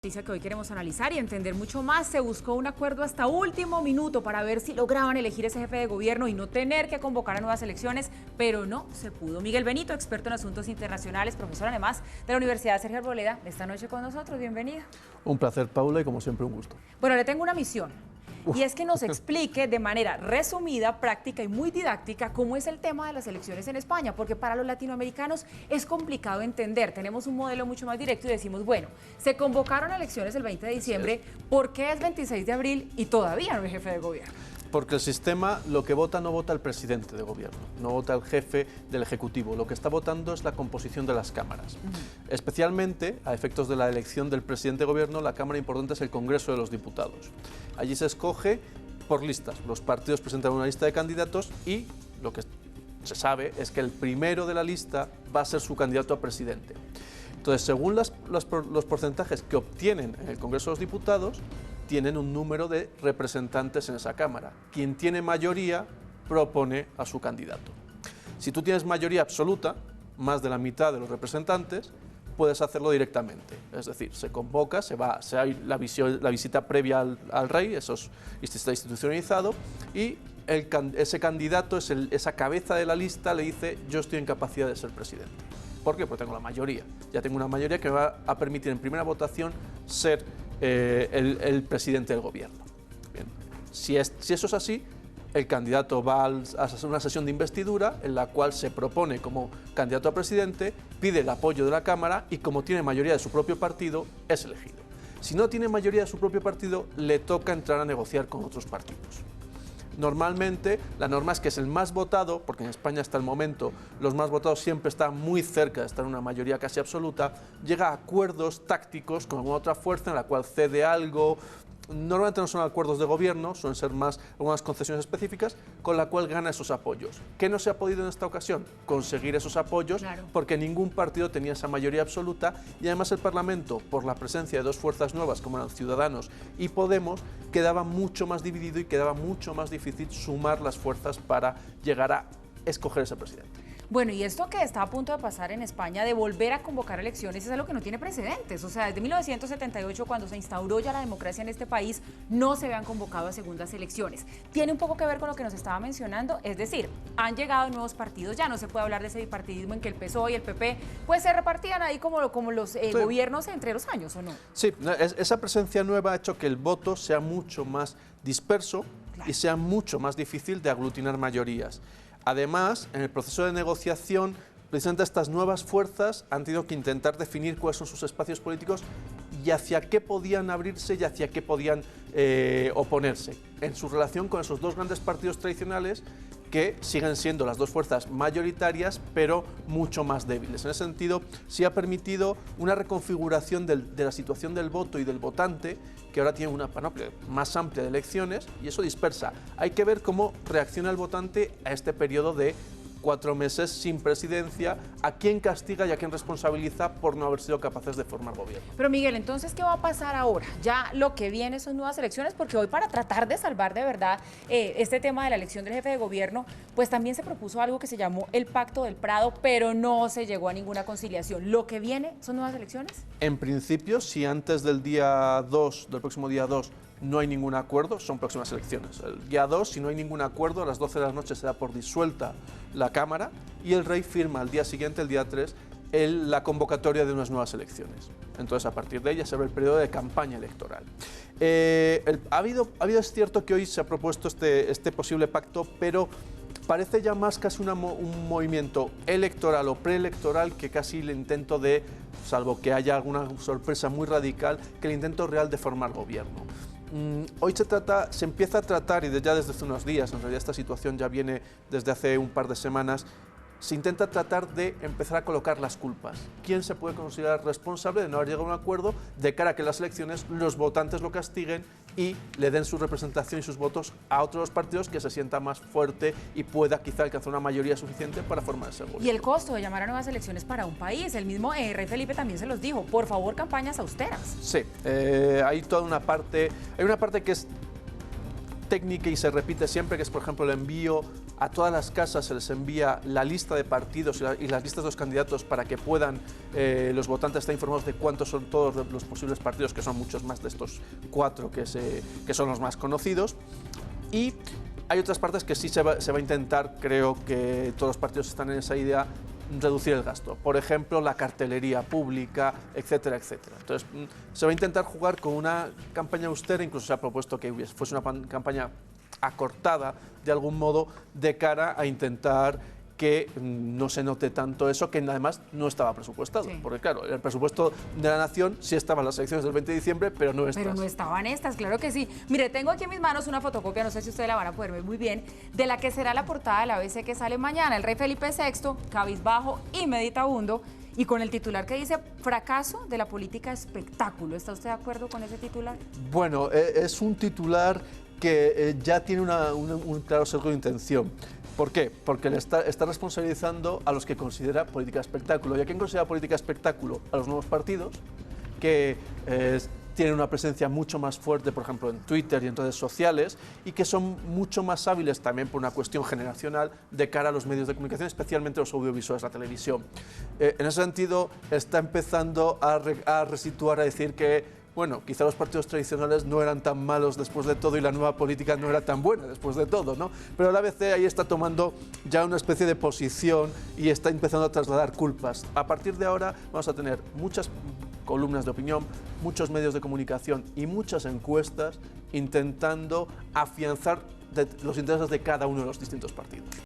Noticia que hoy queremos analizar y entender mucho más. Se buscó un acuerdo hasta último minuto para ver si lograban elegir ese jefe de gobierno y no tener que convocar a nuevas elecciones, pero no se pudo. Miguel Benito, experto en asuntos internacionales, profesor además de la Universidad Sergio Arboleda, esta noche con nosotros. Bienvenida. Un placer, Paula, y como siempre un gusto. Bueno, le tengo una misión. Y es que nos explique de manera resumida, práctica y muy didáctica cómo es el tema de las elecciones en España, porque para los latinoamericanos es complicado entender. Tenemos un modelo mucho más directo y decimos, bueno, se convocaron elecciones el 20 de diciembre, ¿por qué es 26 de abril y todavía no hay jefe de gobierno? Porque el sistema lo que vota no vota el presidente de gobierno, no vota el jefe del Ejecutivo, lo que está votando es la composición de las cámaras. Especialmente, a efectos de la elección del presidente de gobierno, la cámara importante es el Congreso de los Diputados. Allí se escoge por listas, los partidos presentan una lista de candidatos y lo que se sabe es que el primero de la lista va a ser su candidato a presidente. Entonces, según los porcentajes que obtienen en el Congreso de los Diputados, tienen un número de representantes en esa Cámara. Quien tiene mayoría propone a su candidato. Si tú tienes mayoría absoluta, más de la mitad de los representantes, puedes hacerlo directamente. Es decir, se convoca, se hay la visita previa al rey, eso está institucionalizado, y ese candidato, esa cabeza de la lista, le dice: yo estoy en capacidad de ser presidente. ¿Por qué? Porque tengo la mayoría. Ya tengo una mayoría que me va a permitir en primera votación ser el presidente del gobierno. Bien. Si eso es así, el candidato va a hacer una sesión de investidura en la cual se propone como candidato a presidente, pide el apoyo de la Cámara y, como tiene mayoría de su propio partido, es elegido. Si no tiene mayoría de su propio partido, le toca entrar a negociar con otros partidos. Normalmente, la norma es que es el más votado, porque en España hasta el momento los más votados siempre están muy cerca de estar en una mayoría casi absoluta, llega a acuerdos tácticos con alguna otra fuerza en la cual cede algo. Normalmente no son acuerdos de gobierno, suelen ser más algunas concesiones específicas, con la cual gana esos apoyos. ¿Qué no se ha podido en esta ocasión? Conseguir esos apoyos, claro, porque ningún partido tenía esa mayoría absoluta y además el Parlamento, por la presencia de dos fuerzas nuevas como eran Ciudadanos y Podemos, quedaba mucho más dividido y quedaba mucho más difícil sumar las fuerzas para llegar a escoger ese presidente. Bueno, y esto que está a punto de pasar en España, de volver a convocar elecciones, es algo que no tiene precedentes. O sea, desde 1978, cuando se instauró ya la democracia en este país, no se habían convocado a segundas elecciones. Tiene un poco que ver con lo que nos estaba mencionando, es decir, han llegado nuevos partidos, ya no se puede hablar de ese bipartidismo en que el PSOE y el PP pues se repartían ahí como los gobiernos entre los años, ¿o no? Sí, esa presencia nueva ha hecho que el voto sea mucho más disperso, claro, y sea mucho más difícil de aglutinar mayorías. Además, en el proceso de negociación, precisamente estas nuevas fuerzas han tenido que intentar definir cuáles son sus espacios políticos y hacia qué podían abrirse y hacia qué podían oponerse, en su relación con esos dos grandes partidos tradicionales que siguen siendo las dos fuerzas mayoritarias, pero mucho más débiles. En ese sentido, sí ha permitido una reconfiguración de la situación del voto y del votante, que ahora tiene una panoplia más amplia de elecciones, y eso dispersa. Hay que ver cómo reacciona el votante a este periodo de 4 meses sin presidencia, a quién castiga y a quién responsabiliza por no haber sido capaces de formar gobierno. Pero Miguel, entonces, ¿qué va a pasar ahora? Ya lo que viene son nuevas elecciones, porque hoy, para tratar de salvar de verdad este tema de la elección del jefe de gobierno, pues también se propuso algo que se llamó el Pacto del Prado, pero no se llegó a ninguna conciliación. ¿Lo que viene son nuevas elecciones? En principio, si antes del próximo día 2, no hay ningún acuerdo, son próximas elecciones. El día 2, si no hay ningún acuerdo, a las 12 de la noche se da por disuelta la Cámara y el rey firma al día siguiente, el día 3, la convocatoria de unas nuevas elecciones. Entonces, a partir de ella se abre el periodo de campaña electoral. Es cierto que hoy se ha propuesto este posible pacto, pero parece ya más casi un movimiento electoral o preelectoral que casi el intento de, salvo que haya alguna sorpresa muy radical, que el intento real de formar gobierno. Hoy se empieza a tratar, y ya desde hace unos días, en realidad esta situación ya viene desde hace un par de semanas, se intenta tratar de empezar a colocar las culpas. ¿Quién se puede considerar responsable de no haber llegado a un acuerdo de cara a que en las elecciones los votantes lo castiguen y le den su representación y sus votos a otros partidos que se sienta más fuerte y pueda quizá alcanzar una mayoría suficiente para formar ese gobierno? Y el costo de llamar a nuevas elecciones para un país, el mismo rey Felipe también se los dijo, por favor, campañas austeras. Sí, hay toda una parte que es técnica y se repite siempre, que es, por ejemplo, el envío a todas las casas se les envía la lista de partidos y las listas de los candidatos para que puedan los votantes estar informados de cuántos son todos los posibles partidos, que son muchos más de estos 4 que son los más conocidos. Y hay otras partes que sí se va a intentar, creo que todos los partidos están en esa idea, reducir el gasto. Por ejemplo, la cartelería pública, etcétera, etcétera. Entonces, se va a intentar jugar con una campaña austera, incluso se ha propuesto que fuese una campaña acortada, de algún modo, de cara a intentar que no se note tanto eso, que además no estaba presupuestado. Sí. Porque claro, el presupuesto de la Nación sí estaba en las elecciones del 20 de diciembre, pero no estas. Pero no estaban estas, claro que sí. Mire, tengo aquí en mis manos una fotocopia, no sé si ustedes la van a poder ver muy bien, de la que será la portada de la ABC que sale mañana. El rey Felipe VI, cabizbajo y meditabundo, y con el titular que dice fracaso de la política espectáculo. ¿Está usted de acuerdo con ese titular? Bueno, es un titular que ya tiene un claro sesgo de intención. ¿Por qué? Porque le está responsabilizando a los que considera política espectáculo. ¿Y a quién considera política espectáculo? A los nuevos partidos, que tienen una presencia mucho más fuerte, por ejemplo, en Twitter y en redes sociales, y que son mucho más hábiles también por una cuestión generacional de cara a los medios de comunicación, especialmente los audiovisuales, la televisión. En ese sentido, está empezando a resituar, a decir que bueno, quizá los partidos tradicionales no eran tan malos después de todo y la nueva política no era tan buena después de todo, ¿no? Pero la ABC ahí está tomando ya una especie de posición y está empezando a trasladar culpas. A partir de ahora vamos a tener muchas columnas de opinión, muchos medios de comunicación y muchas encuestas intentando afianzar los intereses de cada uno de los distintos partidos.